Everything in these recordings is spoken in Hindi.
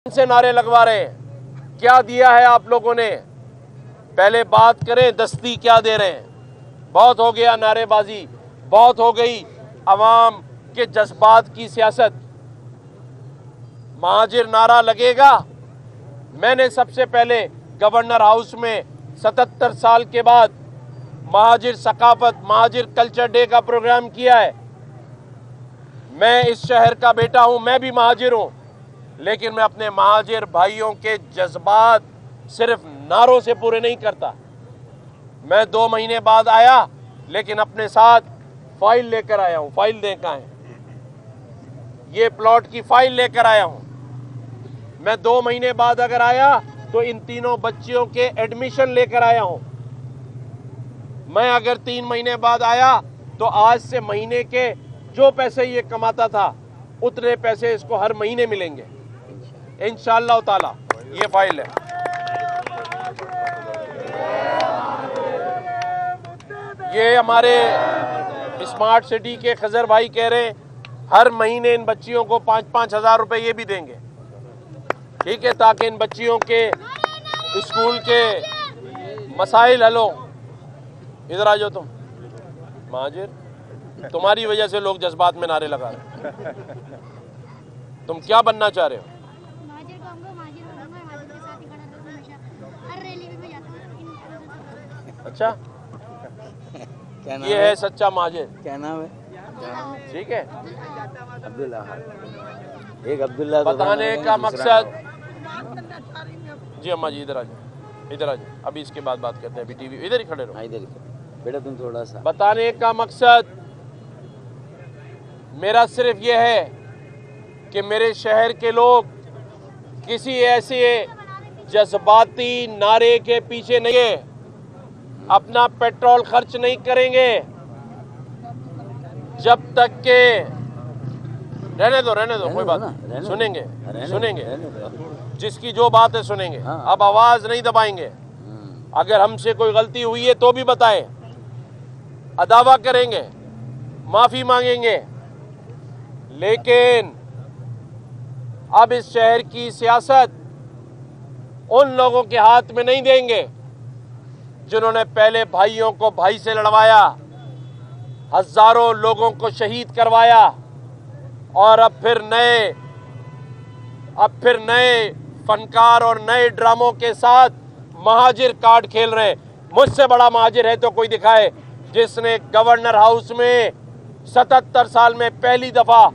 से नारे लगवा रहे हैं। क्या दिया है आप लोगों ने? पहले बात करें, दस्ती क्या दे रहे हैं। बहुत हो गया नारेबाजी, बहुत हो गई अवाम के जज्बात की सियासत। महाजिर नारा लगेगा। मैंने सबसे पहले गवर्नर हाउस में 77 साल के बाद महाजिर सकाफत, महाजिर कल्चर डे का प्रोग्राम किया है। मैं इस शहर का बेटा हूं, मैं भी महाजिर हूं, लेकिन मैं अपने महाजिर भाइयों के जज्बात सिर्फ नारों से पूरे नहीं करता। मैं 2 महीने बाद आया, लेकिन अपने साथ फाइल लेकर आया हूं। फाइल देखा है, ये प्लॉट की फाइल लेकर आया हूं। मैं 2 महीने बाद अगर आया तो इन तीनों बच्चियों के एडमिशन लेकर आया हूं। मैं अगर 3 महीने बाद आया तो आज से महीने के जो पैसे ये कमाता था उतने पैसे इसको हर महीने मिलेंगे इंशाअल्लाह ताला। ये फाइल है। ये हमारे स्मार्ट सिटी के खजर भाई कह रहे हैं हर महीने इन बच्चियों को 5-5 हजार रुपए ये भी देंगे, ठीक है, ताकि इन बच्चियों के स्कूल के मसाइल हल हो। इधर आ जाओ तुम महाजिर, तुम्हारी वजह से लोग जज्बात में नारे लगा रहे हैं। तुम क्या बनना चाह रहे हो? अच्छा, ये है सच्चा महाजिर। क्या नाम है? ठीक है, अब्दुल्ला। एक अब्दुल्ला बताने का मकसद। जी अम्मा जी इधर आ जाओ, इधर आ जाओ। अभी इसके बाद बात करते हैं। अभी टीवी इधर ही खड़े रहो। इधर बेटा, तुम थोड़ा सा। बताने का मकसद मेरा सिर्फ ये है कि मेरे शहर के लोग किसी ऐसे जज्बाती नारे के पीछे नहीं है, अपना पेट्रोल खर्च नहीं करेंगे जब तक के। रहने दो, कोई बात नहीं, सुनेंगे, जिसकी जो बात है सुनेंगे। अब आवाज नहीं दबाएंगे। अगर हमसे कोई गलती हुई है तो भी बताएं, अदावा करेंगे, माफी मांगेंगे, लेकिन अब इस शहर की सियासत उन लोगों के हाथ में नहीं देंगे जिन्होंने पहले भाइयों को भाई से लड़वाया, हजारों लोगों को शहीद करवाया, और अब फिर नए फनकार और नए ड्रामों के साथ महाजिर कार्ड खेल रहे हैं। मुझसे बड़ा महाजिर है तो कोई दिखाए जिसने गवर्नर हाउस में 77 साल में पहली दफा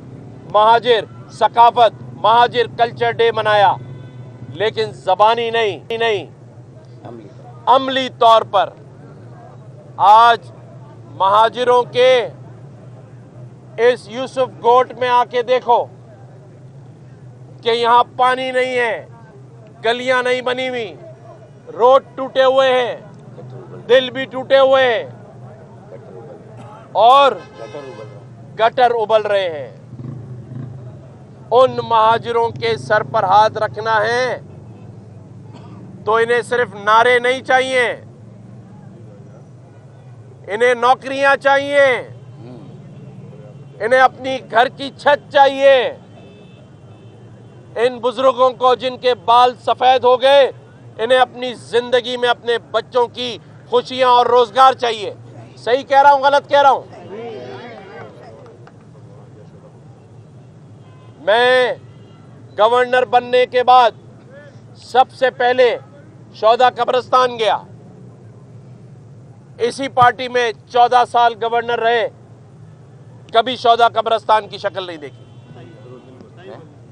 महाजिर सकाफत, महाजिर कल्चर डे मनाया, लेकिन जबानी नहीं, अमली तौर पर। आज महाजिरों के इस यूसुफ गोट में आके देखो कि यहाँ पानी नहीं है, गलियां नहीं बनी हुई, रोड टूटे हुए हैं, दिल भी टूटे हुए हैं, और गटर उबल रहे हैं। उन महाजिरों के सर पर हाथ रखना है तो इन्हें सिर्फ नारे नहीं चाहिए, इन्हें नौकरियां चाहिए, इन्हें अपनी घर की छत चाहिए। इन बुजुर्गों को जिनके बाल सफेद हो गए, इन्हें अपनी जिंदगी में अपने बच्चों की खुशियां और रोजगार चाहिए। सही कह रहा हूं, गलत कह रहा हूं? मैं गवर्नर बनने के बाद सबसे पहले शौदा कब्रिस्तान गया। इसी पार्टी में 14 साल गवर्नर रहे, कभी शौदा कब्रिस्तान की शक्ल नहीं देखी।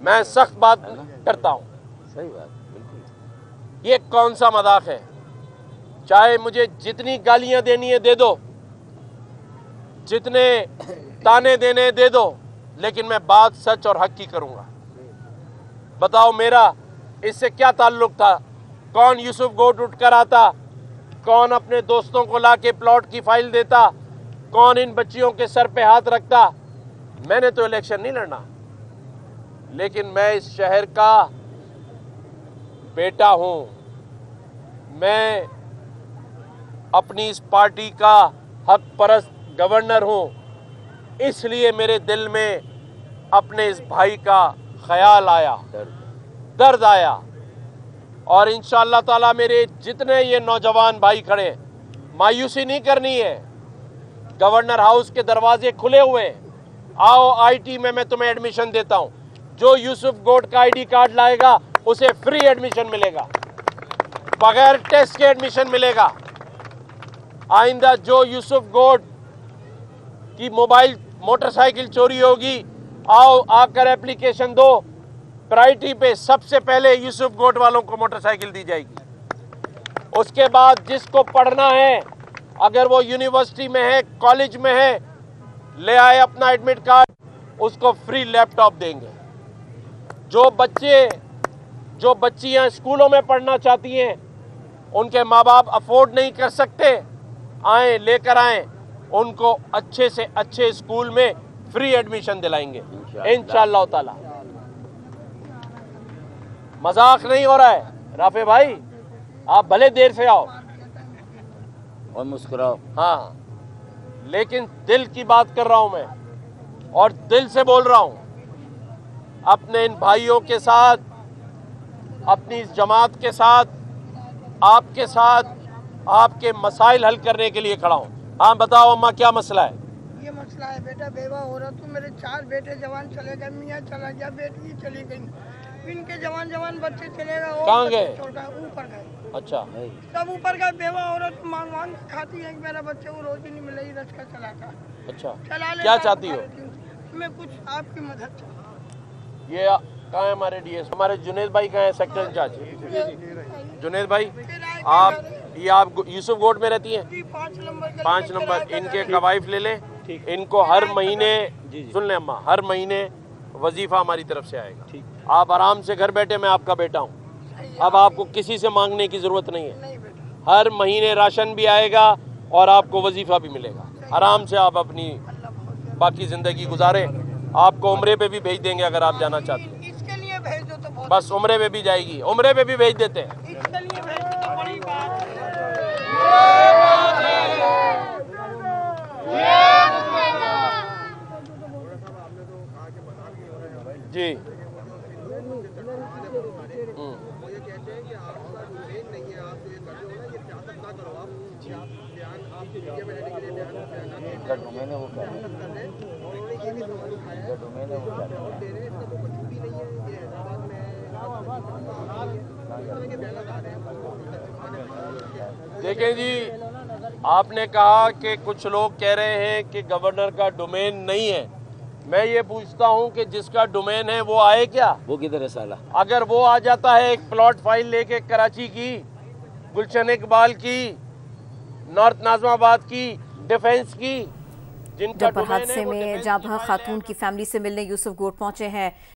मैं सख्त बात करता हूं। सही बात, बिल्कुल। ये कौन सा मजाक है? चाहे मुझे जितनी गालियां देनी है दे दो, जितने ताने देने दे दो, लेकिन मैं बात सच और हक की करूंगा। बताओ मेरा इससे क्या ताल्लुक था? कौन यूसुफ गोट उठकर आता, कौन अपने दोस्तों को लाके प्लॉट की फाइल देता, कौन इन बच्चियों के सर पे हाथ रखता? मैंने तो इलेक्शन नहीं लड़ना, लेकिन मैं इस शहर का बेटा हूं। मैं अपनी इस पार्टी का हक परस्त गवर्नर हूं, इसलिए मेरे दिल में अपने इस भाई का ख्याल आया। दर्द आया। और इंशाअल्लाह ताला मेरे जितने ये नौजवान भाई खड़े हैं, मायूसी नहीं करनी है। गवर्नर हाउस के दरवाजे खुले हुए हैं, आओ आईटी में मैं तुम्हें एडमिशन देता हूं। जो यूसुफ गोड का आईडी कार्ड लाएगा उसे फ्री एडमिशन मिलेगा, बगैर टेस्ट के एडमिशन मिलेगा। आइंदा जो यूसुफ गोड की मोटरसाइकिल चोरी होगी, आओ आकर एप्लीकेशन दो, प्रायोरिटी पे सबसे पहले यूसुफ गोड वालों को मोटरसाइकिल दी जाएगी। उसके बाद जिसको पढ़ना है, अगर वो यूनिवर्सिटी में है, कॉलेज में है, ले आए अपना एडमिट कार्ड, उसको फ्री लैपटॉप देंगे। जो बच्चियां स्कूलों में पढ़ना चाहती हैं, उनके माँ बाप अफोर्ड नहीं कर सकते, आए लेकर आए, उनको अच्छे से अच्छे स्कूल में फ्री एडमिशन दिलाएंगे इंशाअल्लाह ताला। मजाक नहीं हो रहा है राफे भाई, आप भले देर से आओ और मुस्कुराओ। हाँ, लेकिन दिल की बात कर रहा हूं मैं, और दिल से बोल रहा हूं। अपने इन भाइयों के साथ, अपनी इस जमात के साथ, आपके साथ, आपके मसाइल हल करने के लिए खड़ा हूं। हाँ बताओ अम्मा, क्या मसला है? ये मसला है बेटा, बेवा हो रहा तो मेरे 4 बेटे जवान चले गए, मियाँ चला गया, बेटी चली गई, इनके जवान बच्चे चले गए। कहाँ गए? ऊपर गए। अच्छा, सब ऊपर गए। बेवा औरत मांग खाती है, मेरा बच्चे को रोटी नहीं मिल रही, रचका चलाता। अच्छा, चला क्या चाहती हो? मैं कुछ आपकी मदद चाहता। ये कहाँ है हमारे डीएस? हमारे जुनेद भाई कहाँ है, सेक्टर इंचार्ज? जुनेद भाई, आप यूसुफ गोड में रहती हैं? 5 नंबर। इनके कवाइफ ले लें, इनको हर महीने, सुन लें अम्मा, हर महीने वजीफा हमारी तरफ से आएगा। आप आराम से घर बैठे, मैं आपका बेटा हूँ, अब आपको किसी से मांगने की जरूरत नहीं है। हर महीने राशन भी आएगा और आपको वजीफा भी मिलेगा। आराम से आप अपनी बाकी जिंदगी गुजारें। आपको उम्रे पे भी भेज देंगे अगर आप जाना चाहते हैं। इसके लिए भेज दो तो बहुत, बस उम्रे पे भी जाएगी, उम्रे पे भी भेज देते हैं। इसके लिए भेज दो तो बड़ी बात है। जी मैंने वो कर देखें जी, आपने कहा कि कुछ लोग कह रहे हैं कि गवर्नर का डोमेन नहीं है। मैं ये पूछता हूं कि जिसका डोमेन है वो आए क्या? वो किधर है साला? अगर वो आ जाता है एक प्लॉट फाइल लेके, कराची की, गुलशन इकबाल की, नॉर्थ नाजमाबाद की, डिफेंस की, जिनका जनपद हादसे में जाबहा खातून की फैमिली से मिलने यूसुफ गोड पहुंचे हैं